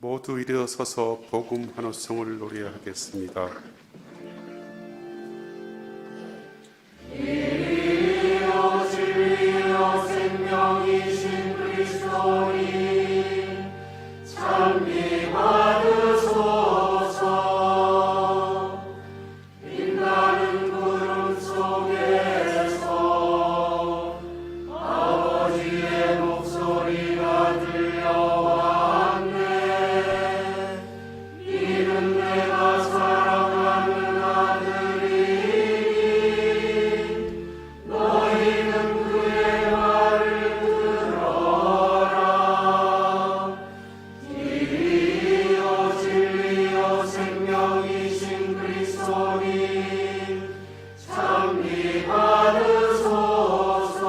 모두 일어서서 복음 환호성을 노래하겠습니다. 이리여 진리여 생명이신 그리스도님 찬미 받으소서. 빛나는 구름 속에서 아버지의 목소리가 들려왔네. 이는 내가 사랑하는 아들이니 너희는 그의 말을 들어라. 길이요 진리요 생명이신 그리스도님 찬미 받으소서.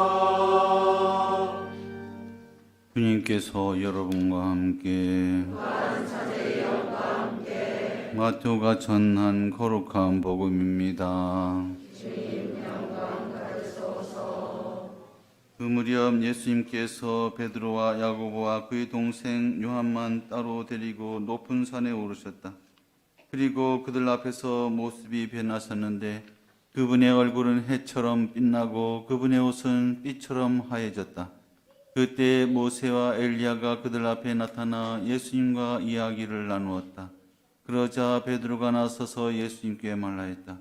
주님께서 여러분과 함께 마태오가 전한 거룩한 복음입니다. 그 무렵 예수님께서 베드로와 야고보와 그의 동생 요한만 따로 데리고 높은 산에 오르셨다. 그리고 그들 앞에서 모습이 변하셨는데 그분의 얼굴은 해처럼 빛나고 그분의 옷은 삐처럼 하얘졌다. 그때 모세와 엘리야가 그들 앞에 나타나 예수님과 이야기를 나누었다. 그러자 베드로가 나서서 예수님께 말하였다.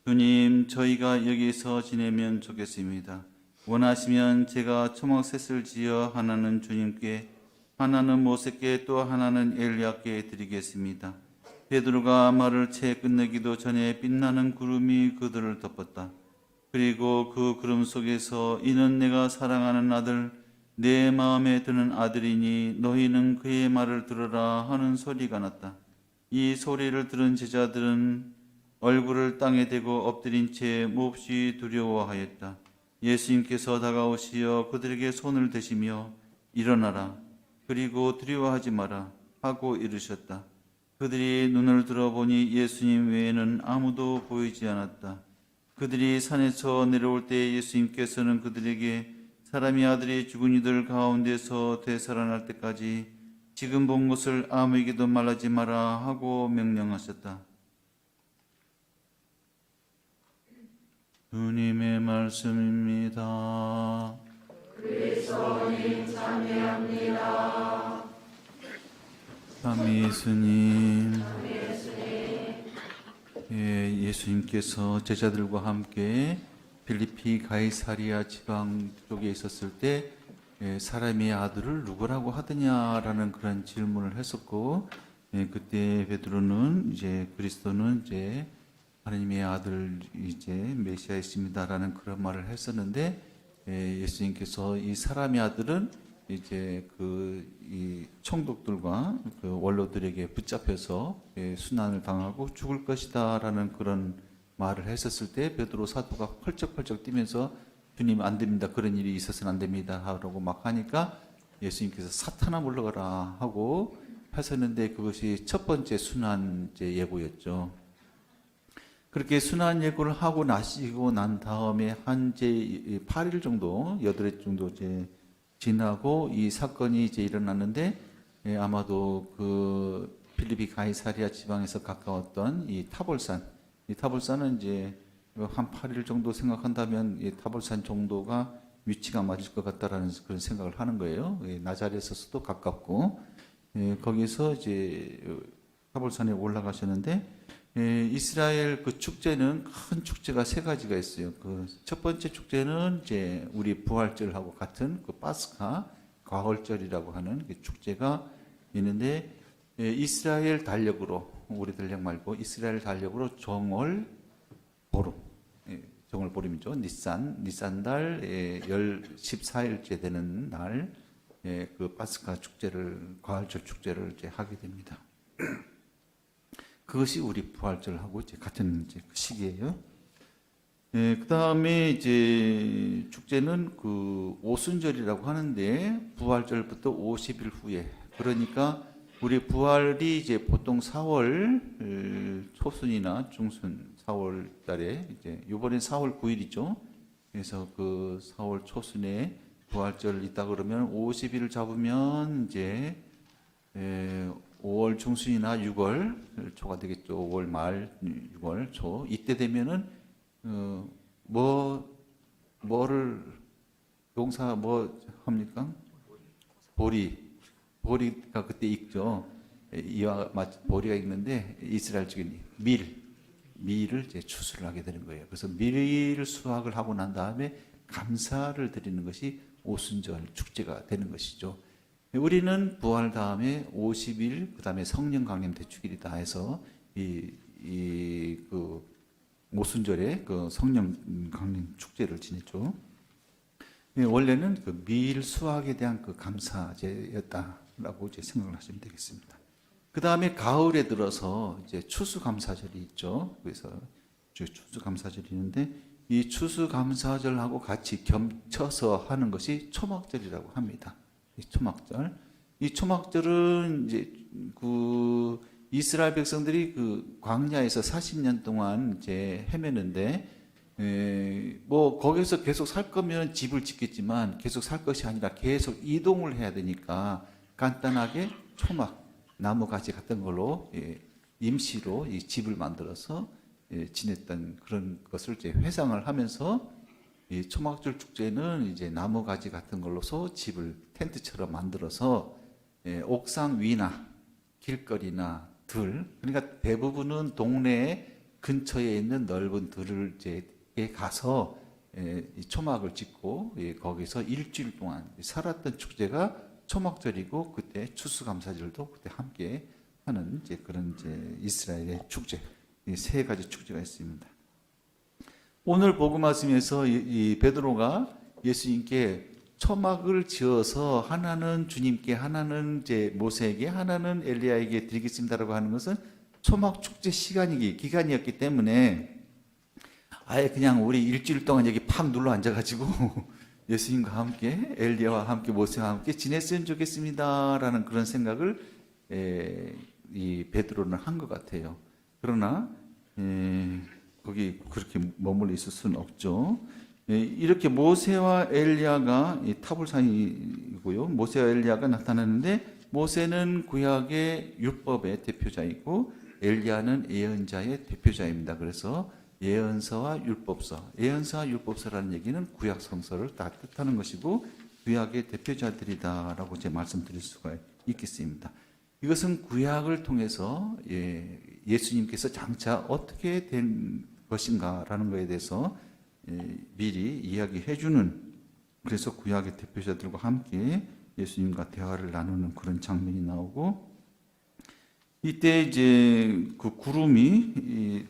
주님, 저희가 여기서 지내면 좋겠습니다. 원하시면 제가 초막셋을 지어 하나는 주님께, 하나는 모세께, 또 하나는 엘리야께 드리겠습니다. 베드로가 말을 채 끝내기도 전에 빛나는 구름이 그들을 덮었다. 그리고 그 구름 속에서 이는 내가 사랑하는 아들, 내 마음에 드는 아들이니 너희는 그의 말을 들으라 하는 소리가 났다. 이 소리를 들은 제자들은 얼굴을 땅에 대고 엎드린 채 몹시 두려워하였다. 예수님께서 다가오시어 그들에게 손을 대시며 일어나라, 그리고 두려워하지 마라 하고 이르셨다. 그들이 눈을 들어보니 예수님 외에는 아무도 보이지 않았다. 그들이 산에서 내려올 때 예수님께서는 그들에게 사람의 아들이 죽은 이들 가운데서 되살아날 때까지 지금 본 것을 아무에게도 말하지 마라 하고 명령하셨다. 주님의 말씀입니다. 그리스도님 찬미합니다. 참미 예수님. 예수님께서 제자들과 함께 필리피 가이사리아 지방 쪽에 있었을 때 사람의 아들을 누구라고 하더냐라는 그런 질문을 했었고, 그때 베드로는 이제 그리스도는 이제 하나님의 아들 이제 메시아이십니다라는 그런 말을 했었는데, 예수님께서 이 사람의 아들은 이제 이 총독들과 그 원로들에게 붙잡혀서 순환을 당하고 죽을 것이다라는 그런 말을 했었을 때 베드로 사도가 펄쩍펄쩍 뛰면서 주님 안 됩니다. 그런 일이 있어서는 안 됩니다. 하라고 막 하니까 예수님께서 사탄아 물러가라 하고 하셨는데 그것이 첫 번째 순환 예고였죠. 그렇게 순환 예고를 하고 나시고 난 다음에 한 8일 정도, 8일 정도 지나고 이 사건이 이제 일어났는데 아마도 그 필리피 가이사리아 지방에서 가까웠던 이 타볼산, 이 타볼산은 이제 한 8일 정도 생각한다면 이 타볼산 정도가 위치가 맞을 것 같다라는 그런 생각을 하는 거예요. 나자렛에서도 가깝고 거기서 이제 타볼산에 올라가셨는데 이스라엘 그 축제는 큰 축제가 세 가지가 있어요. 그 첫 번째 축제는 이제 우리 부활절하고 같은 그 파스카 가을절이라고 하는 그 축제가 있는데 이스라엘 달력으로 우리 달력 말고 이스라엘 달력으로 정월 보름, 정월 보름이죠. 니산달 14일째 되는 날 그 파스카 축제를 가을절 축제를 이제 하게 됩니다. 그것이 우리 부활절하고 이제 같은 이제 그 시기예요. 그 다음에 이제 축제는 그 오순절이라고 하는데 부활절부터 50일 후에, 그러니까 우리 부활이 이제 보통 4월 초순이나 중순 4월 달에 이제 이번엔 4월 9일이죠. 그래서 그 4월 초순에 부활절 있다 그러면 50일 잡으면 이제 5월 중순이나 6월 초가 되겠죠. 5월 말, 6월 초 이때 되면은 뭐를 용사 뭐 합니까? 보리가 그때 익죠. 이와 마치 보리가 익는데 이스라엘 쪽에 밀을 이제 추수를 하게 되는 거예요. 그래서 밀 수확을 하고 난 다음에 감사를 드리는 것이 오순절 축제가 되는 것이죠. 우리는 부활 다음에 50일, 그 다음에 성령 강림 대축일이다 해서 그 오순절에 그 성령 강림 축제를 지냈죠. 원래는 그 밀 수확에 대한 그 감사제였다라고 이제 생각을 하시면 되겠습니다. 그 다음에 가을에 들어서 이제 추수감사절이 있죠. 그래서 추수감사절이 있는데 이 추수감사절하고 같이 겹쳐서 하는 것이 초막절이라고 합니다. 이 초막절. 이 초막절은 이제 그 이스라엘 백성들이 그 광야에서 40년 동안 이제 헤매는데 뭐 거기서 계속 살 거면 집을 짓겠지만 계속 살 것이 아니라 계속 이동을 해야 되니까 간단하게 초막 나무 가지 같은 걸로 임시로 이 집을 만들어서 지냈던 그런 것을 이제 회상을 하면서 이 초막절 축제는 이제 나무 가지 같은 걸로서 집을 텐트처럼 만들어서 옥상 위나 길거리나 들, 그러니까 대부분은 동네 근처에 있는 넓은 들을 이제 가서 이 초막을 짓고 거기서 일주일 동안 살았던 축제가 초막절이고 그때 추수감사절도 그때 함께 하는 이제 그런 이제 이스라엘의 축제, 이 세 가지 축제가 있습니다. 오늘 복음 말씀에서 이 베드로가 예수님께 초막을 지어서 하나는 주님께, 하나는 이제 모세에게, 하나는 엘리야에게 드리겠습니다라고 하는 것은 초막 축제 기간이었기 때문에 아예 그냥 우리 일주일 동안 여기 팍 눌러 앉아가지고 예수님과 함께 엘리야와 함께 모세와 함께 지냈으면 좋겠습니다라는 그런 생각을 이 베드로는 한 것 같아요. 그러나 거기 그렇게 머물러 있을 수는 없죠. 이렇게 모세와 엘리야가 타불산이고요. 모세와 엘리야가 나타나는데 모세는 구약의 율법의 대표자이고 엘리야는 예언자의 대표자입니다. 그래서 예언서와 율법서, 예언서와 율법서라는 얘기는 구약 성서를 다 뜻하는 것이고 구약의 대표자들이다라고 제 말씀드릴 수가 있겠습니다. 이것은 구약을 통해서 예수님께서 장차 어떻게 된 것인가라는 것에 대해서 미리 이야기해주는, 그래서 구약의 대표자들과 함께 예수님과 대화를 나누는 그런 장면이 나오고, 이때 이제 그 구름이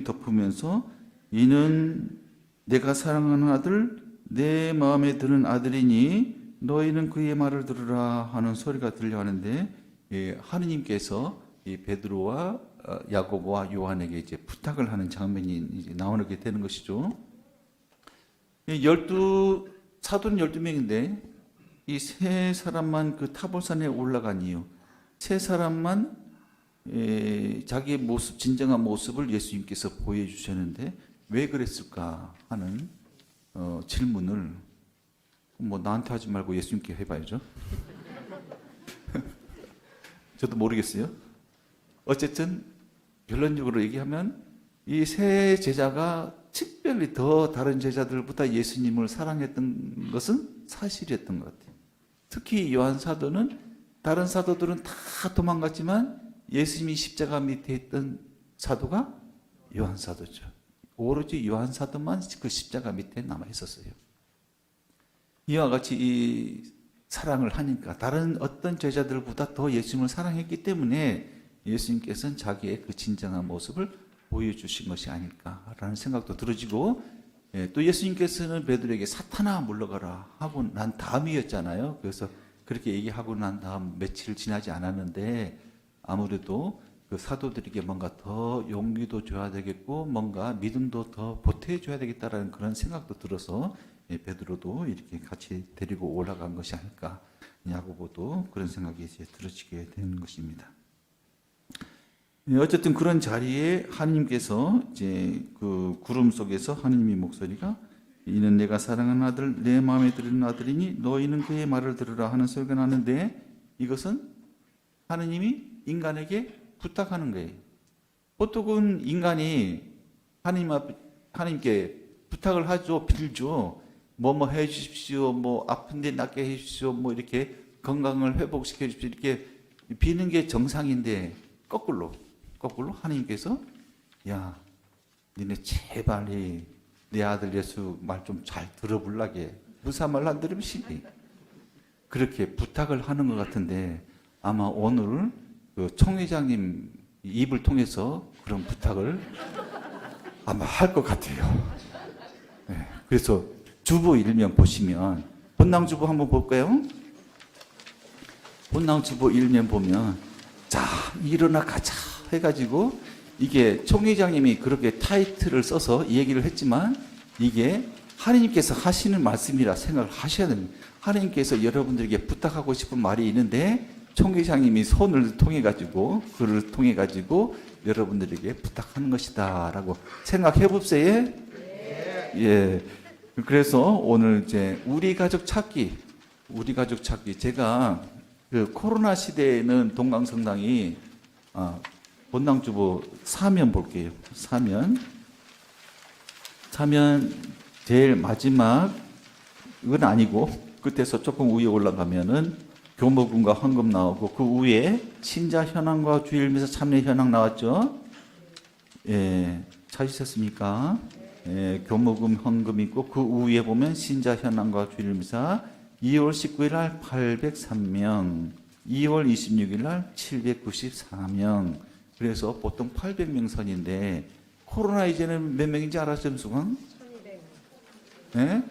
덮으면서 이는 내가 사랑하는 아들, 내 마음에 드는 아들이니 너희는 그의 말을 들으라 하는 소리가 들려하는데, 하느님께서 이 베드로와 야고보와 요한에게 이제 부탁을 하는 장면이 이제 나오게 되는 것이죠. 사도는 12명인데 이 세 사람만 그 타볼산에 올라간 이유, 세 사람만 자기의 모습, 진정한 모습을 예수님께서 보여주셨는데 왜 그랬을까 하는 질문을 뭐 나한테 하지 말고 예수님께 해봐야죠. 저도 모르겠어요. 어쨌든 결론적으로 얘기하면 이 세 제자가 특별히 더 다른 제자들보다 예수님을 사랑했던 것은 사실이었던 것 같아요. 특히 요한 사도는 다른 사도들은 다 도망갔지만 예수님이 십자가 밑에 있던 사도가 요한 사도죠. 오로지 요한 사도만 그 십자가 밑에 남아 있었어요. 이와 같이 이 사랑을 하니까 다른 어떤 제자들보다 더 예수님을 사랑했기 때문에 예수님께서는 자기의 그 진정한 모습을 보여주신 것이 아닐까라는 생각도 들어지고, 또 예수님께서는 베드로에게 사탄아 물러가라 하고 난 다음이었잖아요. 그래서 그렇게 얘기하고 난 다음 며칠 지나지 않았는데 아무래도 그 사도들에게 뭔가 더 용기도 줘야 되겠고 뭔가 믿음도 더 보태줘야 되겠다라는 그런 생각도 들어서 베드로도 이렇게 같이 데리고 올라간 것이 아닐까, 야고보도 그런 생각이 이제 들어지게 되는 것입니다. 어쨌든 그런 자리에 하나님께서 이제 그 구름 속에서 하나님의 목소리가 이는 내가 사랑하는 아들, 내 마음에 드는 아들이니 너희는 그의 말을 들으라 하는 소리가 나는데, 이것은 하느님이 인간에게 부탁하는 거예요. 보통은 인간이 하나님께 부탁을 하죠, 빌죠. 뭐 해주십시오, 뭐 아픈데 낫게 해주십시오, 뭐 이렇게 건강을 회복시켜 주십시오, 이렇게 비는 게 정상인데 거꾸로 하나님께서 야, 니네 제발 내 아들 예수 말 좀 잘 들어볼라게. 무사 말 안 들으면 시비. 그렇게 부탁을 하는 것 같은데 아마 오늘 그 총회장님 입을 통해서 그런 부탁을 아마 할 것 같아요. 네, 그래서 주보 일면 보시면 본당주보 한번 볼까요? 본당주보 일면 보면 자 일어나 가자 해가지고 이게 총회장님이 그렇게 타이틀을 써서 이 얘기를 했지만 이게 하나님께서 하시는 말씀이라 생각을 하셔야 됩니다. 하나님께서 여러분들에게 부탁하고 싶은 말이 있는데 총회장님이 손을 통해가지고 글을 통해가지고 여러분들에게 부탁하는 것이다라고 생각해 봅세요. 예. 그래서 오늘 이제 우리 가족 찾기 제가 그 코로나 시대에는 동강성당이 본당주보 사면 볼게요. 사면 제일 마지막 이건 아니고 끝에서 조금 위에 올라가면은 교목금과 헌금 나오고 그 위에 신자 현황과 주일 미사 참례 현황 나왔죠? 예, 찾으셨습니까? 예, 교목금 헌금 있고 그 위에 보면 신자 현황과 주일 미사 2월 19일 날 803명, 2월 26일 날 794명. 그래서 보통 800명 선인데 코로나 이제는 몇 명인지 알았어요, 수강? 1200. 네?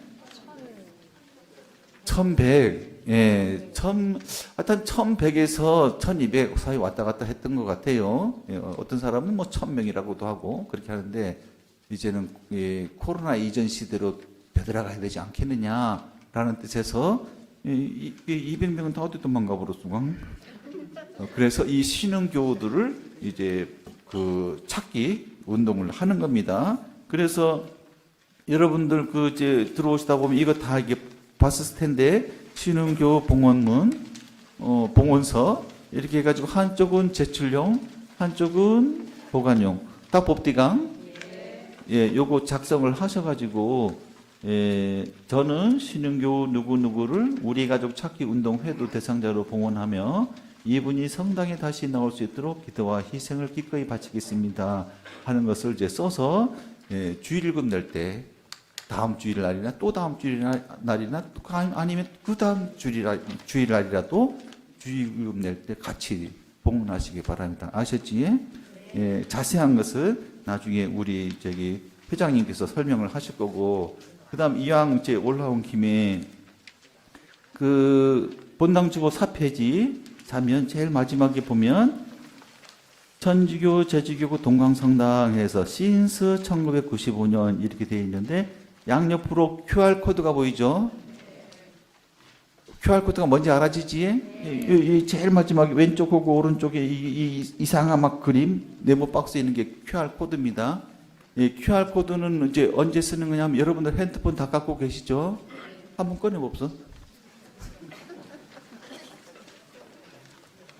1100. 예, 하여튼 1100에서 1200 사이 왔다 갔다 했던 것 같아요. 예, 어떤 사람은 뭐 1000명이라고도 하고 그렇게 하는데 이제는 예, 코로나 이전 시대로 되돌아가야 되지 않겠느냐라는 뜻에서 200명은 다 어디 도망가 버렸어. 그래서 이 신흥교우들을 이제 그 찾기 운동을 하는 겁니다. 그래서 여러분들 그 이제 들어오시다 보면 이거 다 이게 봤을 텐데 신흥교 봉헌문, 봉헌서 이렇게 해가지고 한쪽은 제출용, 한쪽은 보관용, 다 법디강. 예, 요거 작성을 하셔가지고 예, 저는 신흥교 누구누구를 우리 가족 찾기 운동회도 대상자로 봉헌하며 이분이 성당에 다시 나올 수 있도록 기도와 희생을 기꺼이 바치겠습니다 하는 것을 이제 써서 예, 주일금 낼 때 다음 주일날이나 또 다음 주일날이나 아니면 그 다음 주일날이라도 주일금 낼 때 같이 봉헌하시기 바랍니다. 아셨지? 예, 자세한 것은 나중에 우리 회장님께서 설명을 하실 거고, 그다음 이왕 이제 올라온 김에 그 본당주보 4페이지 자면 제일 마지막에 보면 천주교, 제주교, 동강성당에서 신스 1995년 이렇게 되어 있는데 양옆으로 QR코드가 보이죠? QR코드가 뭔지 알아지지? 제일 마지막에 왼쪽하고 오른쪽에 이 이상한 막 그림, 네모 박스에 있는 게 QR코드입니다. QR코드는 이제 언제 쓰는 거냐면 여러분들 핸드폰 다 갖고 계시죠? 한번 꺼내봅시다.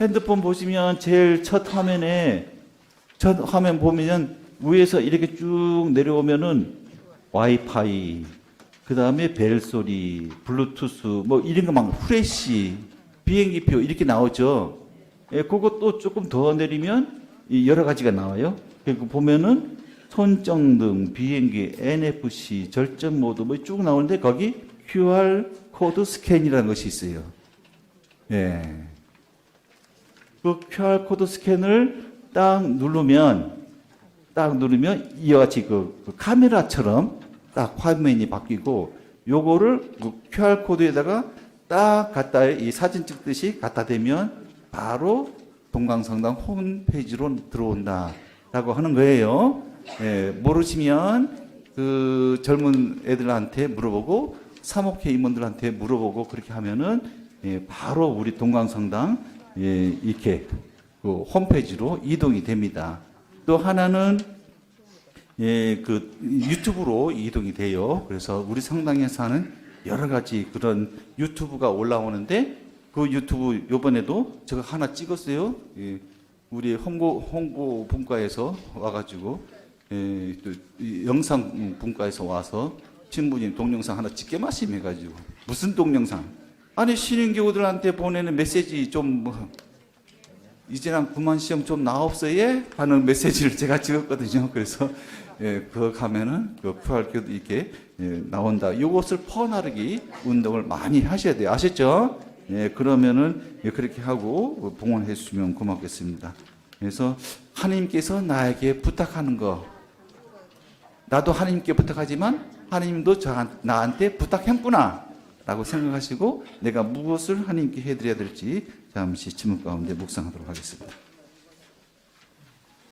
핸드폰 보시면 제일 첫 화면 보면 위에서 이렇게 쭉 내려오면은 와이파이, 그 다음에 벨소리, 블루투스, 뭐 이런 거 막 후레쉬, 비행기표 이렇게 나오죠. 예, 그것도 조금 더 내리면 여러 가지가 나와요. 그리고 보면은 손정등, 비행기, NFC, 절전 모드 뭐 쭉 나오는데 거기 QR 코드 스캔이라는 것이 있어요. 예. 그 QR 코드 스캔을 딱 누르면 이와 같이 그 카메라처럼 딱 화면이 바뀌고 요거를 그 QR 코드에다가 딱 갖다 이 사진 찍듯이 갖다 대면 바로 동강성당 홈페이지로 들어온다라고 하는 거예요. 예, 모르시면 그 젊은 애들한테 물어보고 사목회 임원들한테 물어보고 그렇게 하면은 예, 바로 우리 동강성당 예, 이렇게 그 홈페이지로 이동이 됩니다. 또 하나는 예, 그 유튜브로 이동이 돼요. 그래서 우리 성당에서 하는 여러 가지 그런 유튜브가 올라오는데 그 유튜브 요번에도 제가 하나 찍었어요. 예, 우리 홍보 분과에서 와가지고 또 영상 분과에서 와서 신부님 동영상 하나 찍게 말씀해가지고 무슨 동영상? 아니 신인교우들한테 보내는 메시지 좀 이제는 그만 시험 좀 나옵소예 하는 메시지를 제가 찍었거든요. 그래서 그거 가면은 그 부활교도 이렇게 나온다. 이것을 퍼나르기 운동을 많이 하셔야 돼요. 아셨죠? 그러면은 그렇게 하고 봉헌해 주시면 고맙겠습니다. 그래서 하나님께서 나에게 부탁하는 거, 나도 하나님께 부탁하지만 하나님도 나한테 부탁했구나 라고 생각하시고 내가 무엇을 하나님께 해드려야 될지 잠시 질문 가운데 묵상하도록 하겠습니다.